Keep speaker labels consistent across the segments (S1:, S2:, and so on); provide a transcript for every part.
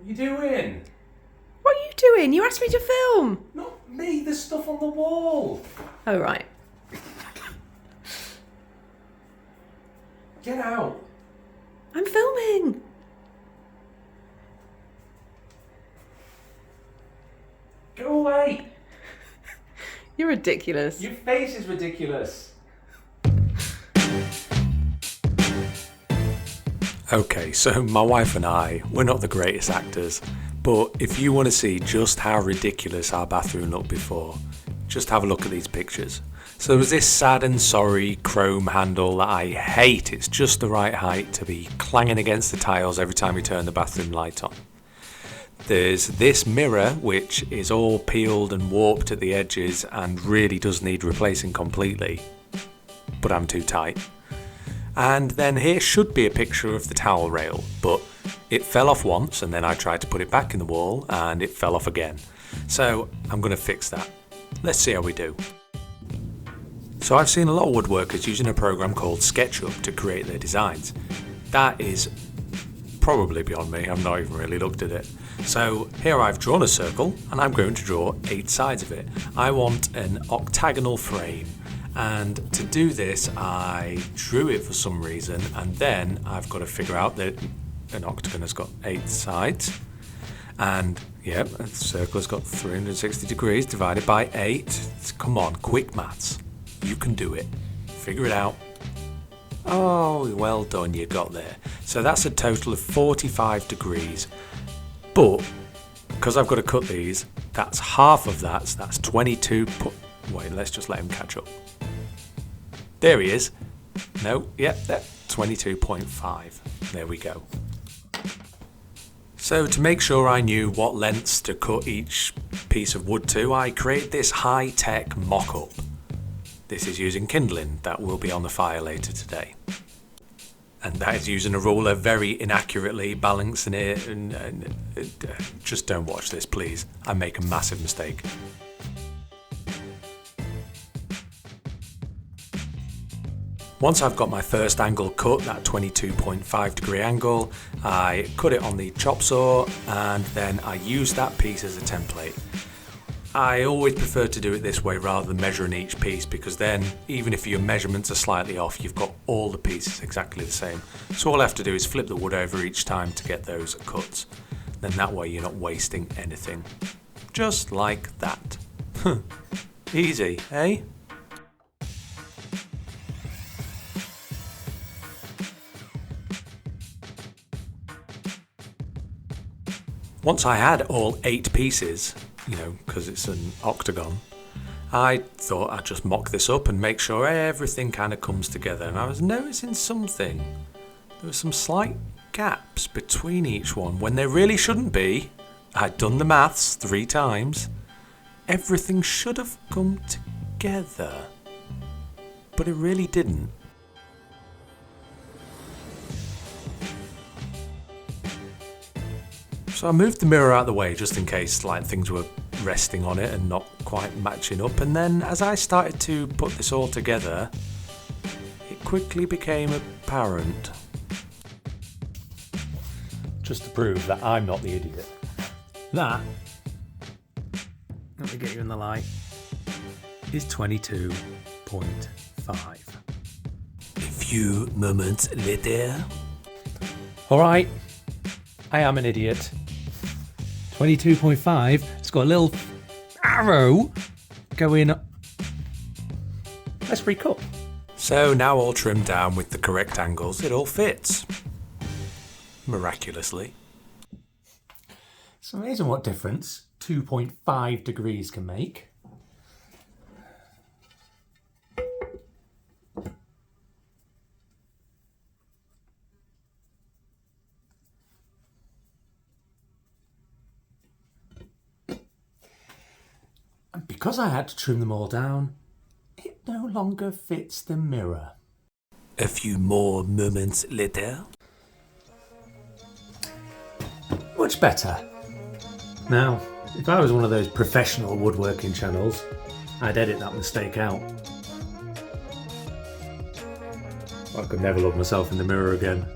S1: you doing?
S2: What are you doing? You asked me to film.
S1: Not me, there's stuff on the wall.
S2: Oh, right.
S1: Get out.
S2: I'm filming.
S1: Go away.
S2: You're ridiculous.
S1: Your face is ridiculous. Okay, so my wife and I, we're not the greatest actors, but if you want to see just how ridiculous our bathroom looked before, just have a look at these pictures. So there was this sad and sorry chrome handle that I hate. It's just the right height to be clanging against the tiles every time you turn the bathroom light on. There's this mirror which is all peeled and warped at the edges and really does need replacing completely, but I'm too tight. And then here should be a picture of the towel rail, but it fell off once and then I tried to put it back in the wall and it fell off again. So I'm going to fix that. Let's see how we do. So I've seen a lot of woodworkers using a program called SketchUp to create their designs. That is probably beyond me, I've not even really looked at it. So here I've drawn a circle and I'm going to draw 8 sides of it. I want an octagonal frame, and to do this I drew it for some reason, and then I've got to figure out that an octagon has got 8 sides, and yep, a circle has got 360 degrees divided by 8. Come on, quick maths. You can do it. Figure it out. Oh, well done, you got there. So that's a total of 45 degrees. But, because I've got to cut these, that's half of that, so that's 22. Wait, let's just let him catch up. There he is. No, yep, 22.5. There we go. So to make sure I knew what lengths to cut each piece of wood to, I created this high-tech mock-up. This is using kindling that will be on the fire later today. And that is using a ruler very inaccurately, balancing it, and just don't watch this, please. I make a massive mistake. Once I've got my first angle cut, that 22.5 degree angle, I cut it on the chop saw and then I use that piece as a template. I always prefer to do it this way rather than measuring each piece, because then even if your measurements are slightly off, you've got all the pieces exactly the same. So all I have to do is flip the wood over each time to get those cuts. Then that way you're not wasting anything. Just like that. Easy, eh? Once I had all 8 pieces, because it's an octagon, I thought I'd just mock this up and make sure everything kind of comes together. And I was noticing something. There were some slight gaps between each one when there really shouldn't be. I'd done the maths 3 times. Everything should have come together, but it really didn't. So I moved the mirror out of the way just in case things were resting on it and not quite matching up, and then as I started to put this all together, it quickly became apparent. Just to prove that I'm not the idiot. That, let me get you in the light, is 22.5. A few moments later. Alright, I am an idiot. 22.5, it's got a little arrow going. Let's recut. So now all trimmed down with the correct angles, it all fits. Miraculously. It's amazing what difference 2.5 degrees can make. And because I had to trim them all down, it no longer fits the mirror. A few more moments later. Much better. Now, if I was one of those professional woodworking channels, I'd edit that mistake out. I could never look myself in the mirror again.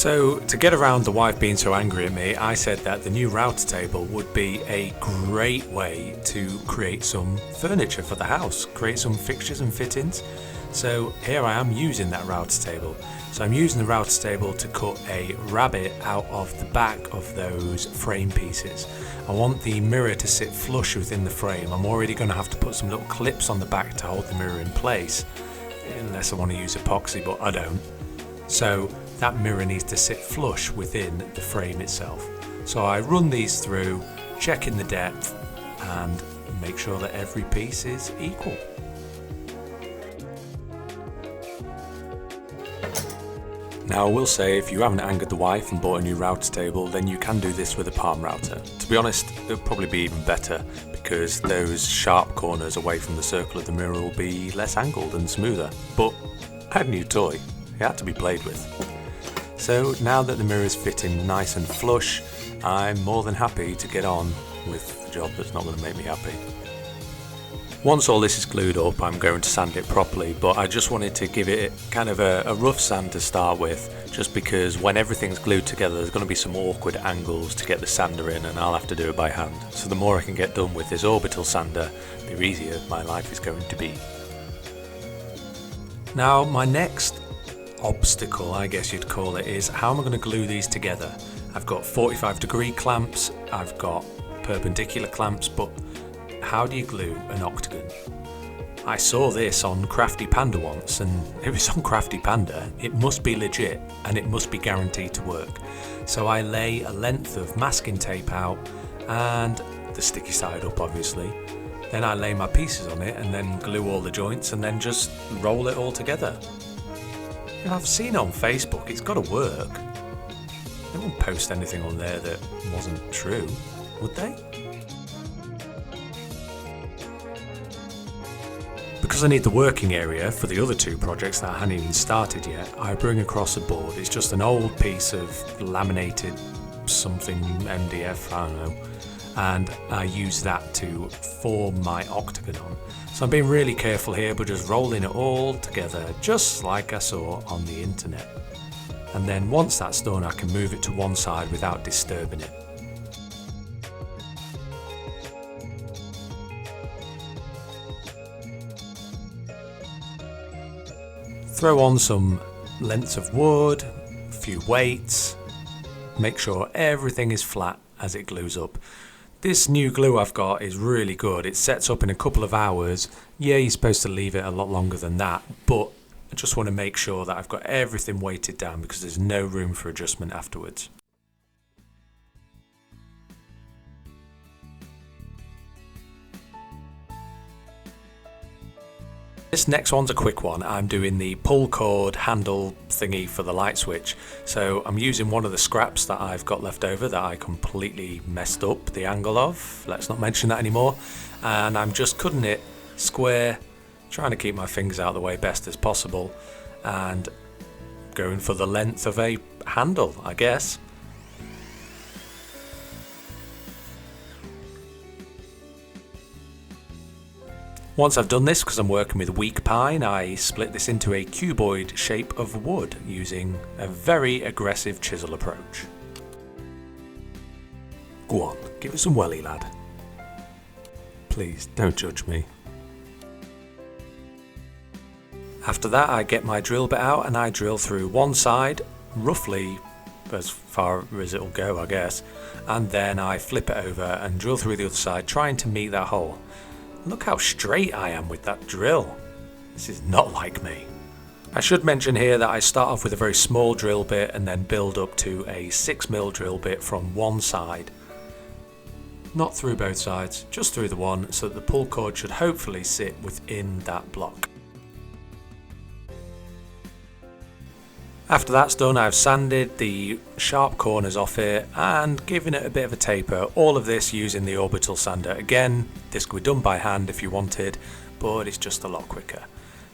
S1: So to get around the wife being so angry at me, I said that the new router table would be a great way to create some furniture for the house, create some fixtures and fittings. So here I am using that router table. So I'm using the router table to cut a rabbet out of the back of those frame pieces. I want the mirror to sit flush within the frame. I'm already going to have to put some little clips on the back to hold the mirror in place, unless I want to use epoxy, but I don't. So that mirror needs to sit flush within the frame itself. So I run these through, checking the depth and make sure that every piece is equal. Now I will say, if you haven't angered the wife and bought a new router table, then you can do this with a palm router. To be honest, it would probably be even better because those sharp corners away from the circle of the mirror will be less angled and smoother. But I had a new toy, it had to be played with. So now that the mirror is fitting nice and flush, I'm more than happy to get on with the job that's not going to make me happy. Once all this is glued up, I'm going to sand it properly, but I just wanted to give it kind of a rough sand to start with, just because when everything's glued together there's going to be some awkward angles to get the sander in, and I'll have to do it by hand. So the more I can get done with this orbital sander, the easier my life is going to be. Now my next obstacle, I guess you'd call it, is how am I going to glue these together? I've got 45-degree clamps, I've got perpendicular clamps, but how do you glue an octagon? I saw this on Crafty Panda once, and if it's on Crafty Panda, it must be legit and it must be guaranteed to work. So I lay a length of masking tape out and the sticky side up, obviously. Then I lay my pieces on it and then glue all the joints and then just roll it all together. You know, I've seen on Facebook, it's got to work. They wouldn't post anything on there that wasn't true, would they? Because I need the working area for the other two projects that I hadn't even started yet, I bring across a board. It's just an old piece of laminated something MDF, I don't know, and I use that to form my octagon. So I'm being really careful here, but just rolling it all together, just like I saw on the internet. And then once that's done, I can move it to one side without disturbing it. Throw on some lengths of wood, a few weights, make sure everything is flat as it glues up. This new glue I've got is really good. It sets up in a couple of hours. Yeah, you're supposed to leave it a lot longer than that, but I just want to make sure that I've got everything weighted down because there's no room for adjustment afterwards. This next one's a quick one. I'm doing the pull cord handle thingy for the light switch. So I'm using one of the scraps that I've got left over that I completely messed up the angle of. Let's not mention that anymore. And I'm just cutting it square, trying to keep my fingers out of the way best as possible, and going for the length of a handle, I guess. Once I've done this, because I'm working with weak pine, I split this into a cuboid shape of wood using a very aggressive chisel approach. Go on, give it some welly, lad. Please, don't judge me. After that, I get my drill bit out and I drill through one side, roughly as far as it'll go, I guess, and then I flip it over and drill through the other side, trying to meet that hole. Look how straight I am with that drill. This is not like me. I should mention here that I start off with a very small drill bit and then build up to a 6mm drill bit from one side. Not through both sides, just through the one, so that the pull cord should hopefully sit within that block. After that's done, I've sanded the sharp corners off it and given it a bit of a taper. All of this using the orbital sander. Again, this could be done by hand if you wanted, but it's just a lot quicker.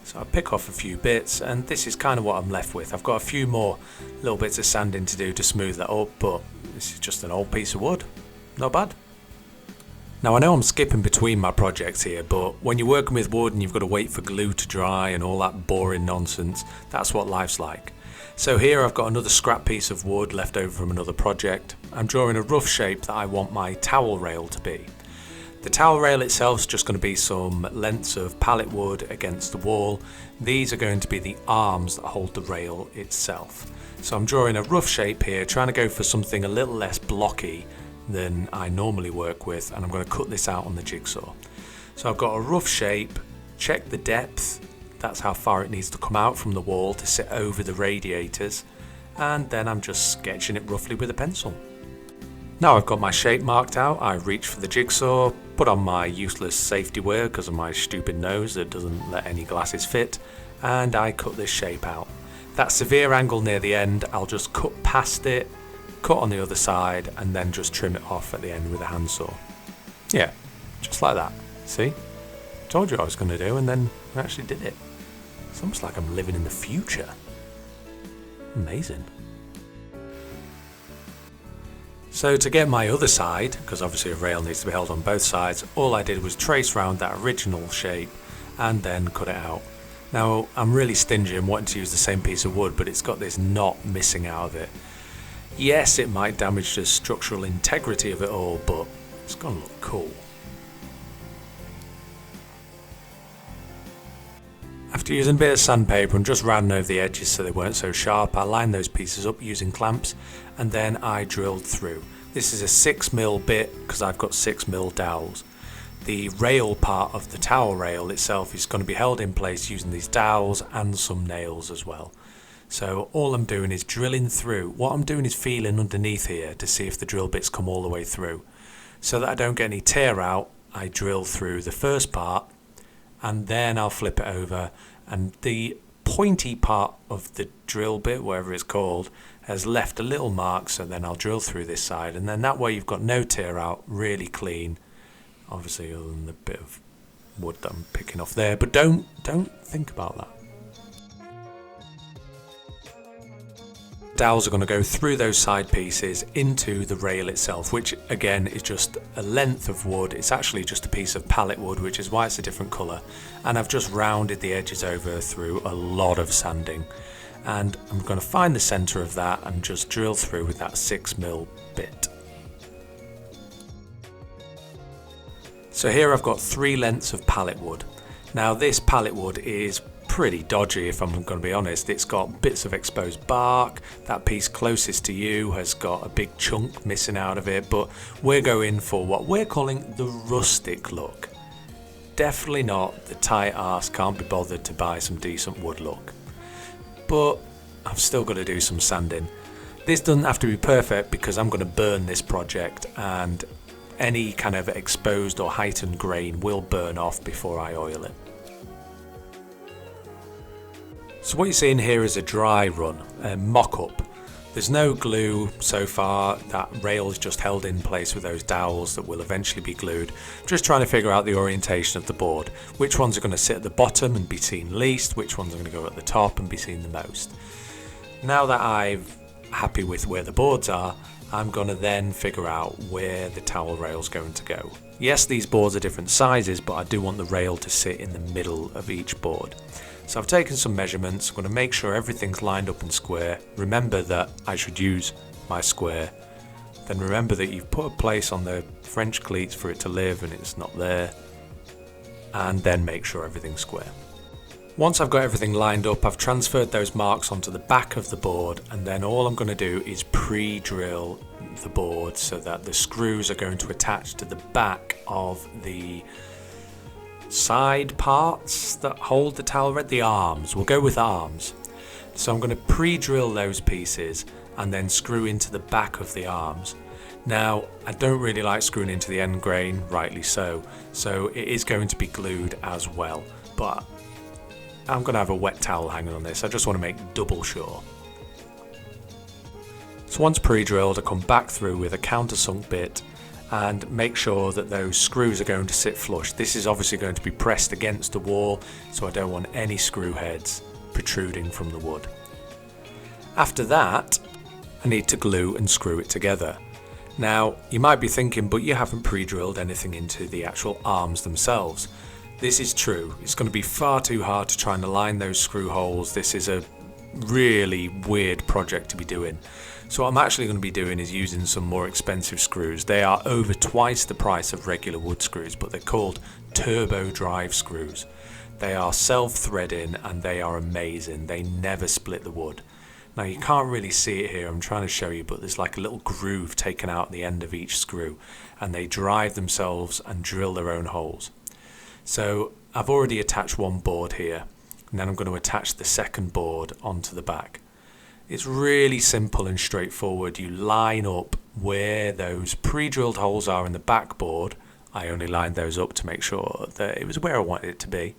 S1: So I pick off a few bits, and this is kind of what I'm left with. I've got a few more little bits of sanding to do to smooth that up, but this is just an old piece of wood. Not bad. Now I know I'm skipping between my projects here, but when you're working with wood and you've got to wait for glue to dry and all that boring nonsense, that's what life's like. So here I've got another scrap piece of wood left over from another project. I'm drawing a rough shape that I want my towel rail to be. The towel rail itself is just going to be some lengths of pallet wood against the wall. These are going to be the arms that hold the rail itself. So I'm drawing a rough shape here, trying to go for something a little less blocky than I normally work with, and I'm going to cut this out on the jigsaw. So I've got a rough shape, check the depth, that's how far it needs to come out from the wall to sit over the radiators, and then I'm just sketching it roughly with a pencil. Now I've got my shape marked out, I reach for the jigsaw, put on my useless safety wear because of my stupid nose that doesn't let any glasses fit, and I cut this shape out. That severe angle near the end, I'll just cut past it, cut on the other side, and then just trim it off at the end with a handsaw. Yeah, just like that. See? Told you I was going to do, and then I actually did it. It's almost like I'm living in the future. Amazing. So to get my other side, because obviously a rail needs to be held on both sides, all I did was trace round that original shape and then cut it out. Now I'm really stingy and wanting to use the same piece of wood, but it's got this knot missing out of it. Yes, it might damage the structural integrity of it all, but it's going to look cool. After using a bit of sandpaper and just rounding over the edges so they weren't so sharp, I lined those pieces up using clamps and then I drilled through. This is a 6mm bit because I've got 6mm dowels. The rail part of the towel rail itself is going to be held in place using these dowels and some nails as well. So all I'm doing is drilling through. What I'm doing is feeling underneath here to see if the drill bits come all the way through. So that I don't get any tear out, I drill through the first part and then I'll flip it over, and the pointy part of the drill bit, whatever it's called, has left a little mark, so then I'll drill through this side, and then that way you've got no tear out, really clean, obviously other than the bit of wood that I'm picking off there, but don't think about that. Dowels are going to go through those side pieces into the rail itself, which again is just a length of wood. It's actually just a piece of pallet wood, which is why it's a different colour, and I've just rounded the edges over through a lot of sanding, and I'm going to find the centre of that and just drill through with that 6mm bit. So here I've got 3 lengths of pallet wood. Now this pallet wood is pretty dodgy, if I'm going to be honest. It's got bits of exposed bark. That piece closest to you has got a big chunk missing out of it, but we're going for what we're calling the rustic look. Definitely not the tight arse, can't be bothered to buy some decent wood look. But I've still got to do some sanding. This doesn't have to be perfect because I'm going to burn this project, and any kind of exposed or heightened grain will burn off before I oil it. So what you're seeing here is a dry run, a mock-up. There's no glue so far, that rail is just held in place with those dowels that will eventually be glued. Just trying to figure out the orientation of the board. Which ones are going to sit at the bottom and be seen least, which ones are going to go at the top and be seen the most. Now that I'm happy with where the boards are, I'm going to then figure out where the towel rail is going to go. Yes, these boards are different sizes, but I do want the rail to sit in the middle of each board. So I've taken some measurements, I'm going to make sure everything's lined up and square. Remember that I should use my square. Then remember that you've put a place on the French cleats for it to live and it's not there. And then make sure everything's square. Once I've got everything lined up, I've transferred those marks onto the back of the board, and then all I'm going to do is pre-drill the board so that the screws are going to attach to the back of the side parts that hold the towel rail, the arms. We'll go with arms. So I'm going to pre-drill those pieces and then screw into the back of the arms. Now, I don't really like screwing into the end grain, rightly so it is going to be glued as well, but I'm going to have a wet towel hanging on this. I just want to make double sure. So once pre-drilled, I come back through with a countersunk bit and make sure that those screws are going to sit flush. This is obviously going to be pressed against the wall, so I don't want any screw heads protruding from the wood. After that, I need to glue and screw it together. Now, you might be thinking, but you haven't pre-drilled anything into the actual arms themselves. This is true. It's going to be far too hard to try and align those screw holes. This is a really weird project to be doing. So what I'm actually going to be doing is using some more expensive screws. They are over twice the price of regular wood screws, but they're called turbo drive screws. They are self-threading and they are amazing. They never split the wood. Now you can't really see it here, I'm trying to show you, but there's like a little groove taken out at the end of each screw, and they drive themselves and drill their own holes. So I've already attached one board here, and then I'm going to attach the second board onto the back. It's really simple and straightforward. You line up where those pre-drilled holes are in the backboard. I only lined those up to make sure that it was where I wanted it to be.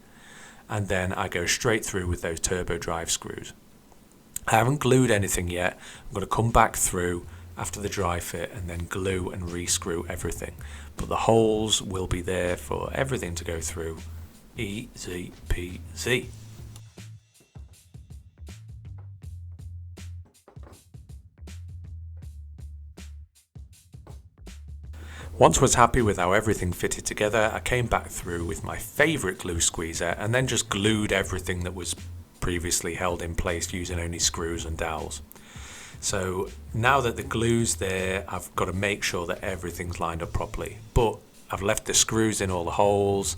S1: And then I go straight through with those turbo drive screws. I haven't glued anything yet. I'm going to come back through after the dry fit and then glue and re-screw everything. But the holes will be there for everything to go through. Easy peasy. Once I was happy with how everything fitted together, I came back through with my favourite glue squeezer and then just glued everything that was previously held in place using only screws and dowels. So now that the glue's there, I've got to make sure that everything's lined up properly. But I've left the screws in all the holes,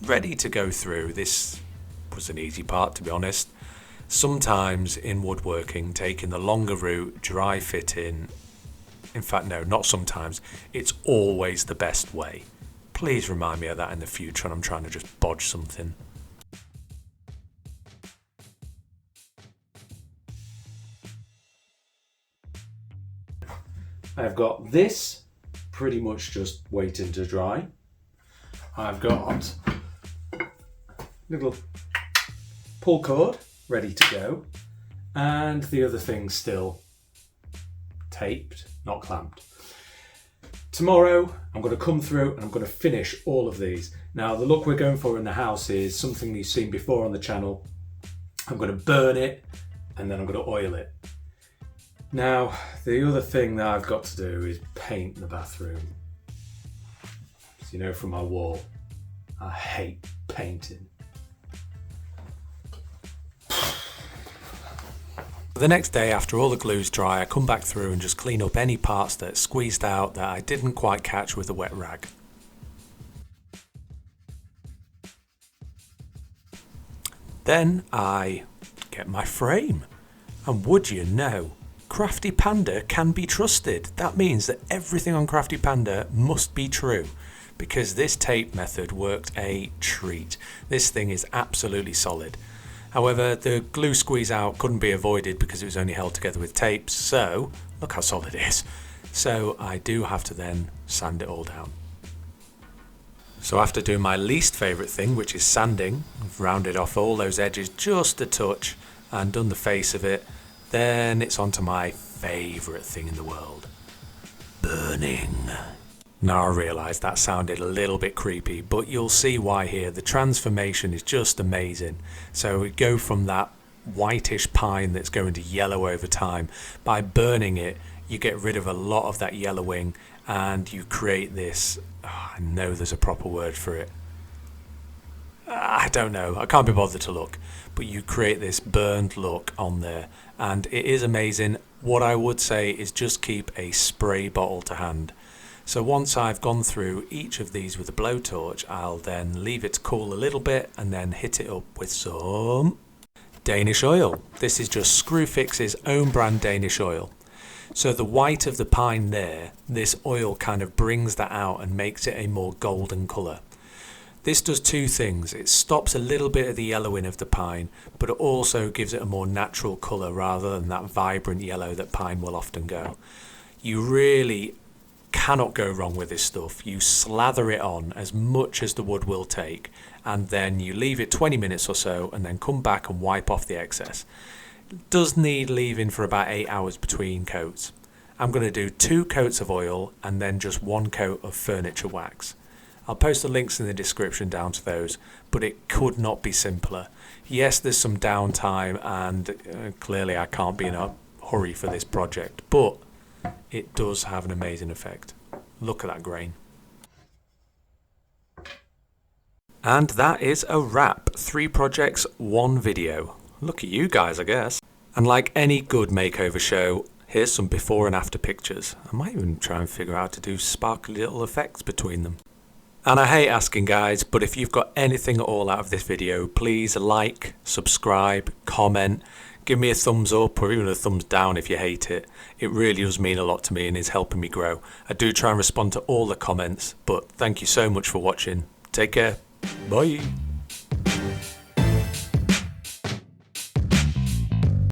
S1: ready to go through. This was an easy part, to be honest. Sometimes in woodworking, taking the longer route, dry fitting, in fact, no, not sometimes. It's always the best way. Please remind me of that in the future when I'm trying to just bodge something. I've got this pretty much just waiting to dry. I've got little pull cord ready to go, and the other thing's still taped, not clamped. Tomorrow I'm going to come through and I'm going to finish all of these. Now the look we're going for in the house is something you've seen before on the channel. I'm going to burn it and then I'm going to oil it. Now the other thing that I've got to do is paint the bathroom. As you know from my wall, I hate painting. The next day, after all the glue's dry, I come back through and just clean up any parts that squeezed out that I didn't quite catch with a wet rag. Then I get my frame. And would you know, Crafty Panda can be trusted. That means that everything on Crafty Panda must be true, because this tape method worked a treat. This thing is absolutely solid. However, the glue squeeze out couldn't be avoided because it was only held together with tape, so look how solid it is. So I do have to then sand it all down. So after doing my least favourite thing, which is sanding, I've rounded off all those edges just a touch and done the face of it, then it's on to my favourite thing in the world, burning. Now I realise that sounded a little bit creepy, but you'll see why here. The transformation is just amazing. So we go from that whitish pine that's going to yellow over time. By burning it, you get rid of a lot of that yellowing and you create this, I know there's a proper word for it. I don't know, I can't be bothered to look. But you create this burned look on there and it is amazing. What I would say is just keep a spray bottle to hand. So once I've gone through each of these with a blowtorch, I'll then leave it to cool a little bit and then hit it up with some Danish oil. This is just Screwfix's own brand Danish oil. So the white of the pine there, this oil kind of brings that out and makes it a more golden colour. This does two things. It stops a little bit of the yellowing of the pine, but it also gives it a more natural colour rather than that vibrant yellow that pine will often go. You really cannot go wrong with this stuff. You slather it on as much as the wood will take and then you leave it 20 minutes or so and then come back and wipe off the excess. It does need leaving for about 8 hours between coats. I'm going to do 2 coats of oil and then just 1 coat of furniture wax. I'll post the links in the description down to those, but it could not be simpler. Yes, there's some downtime and clearly I can't be in a hurry for this project, but it does have an amazing effect. Look at that grain. And that is a wrap. 3 projects, 1 video. Look at you guys, I guess. And like any good makeover show, here's some before and after pictures. I might even try and figure out how to do sparkly little effects between them. And I hate asking guys, but if you've got anything at all out of this video, please like, subscribe, comment, give me a thumbs up or even a thumbs down if you hate it. It really does mean a lot to me and is helping me grow. I do try and respond to all the comments, but thank you so much for watching. Take care. Bye.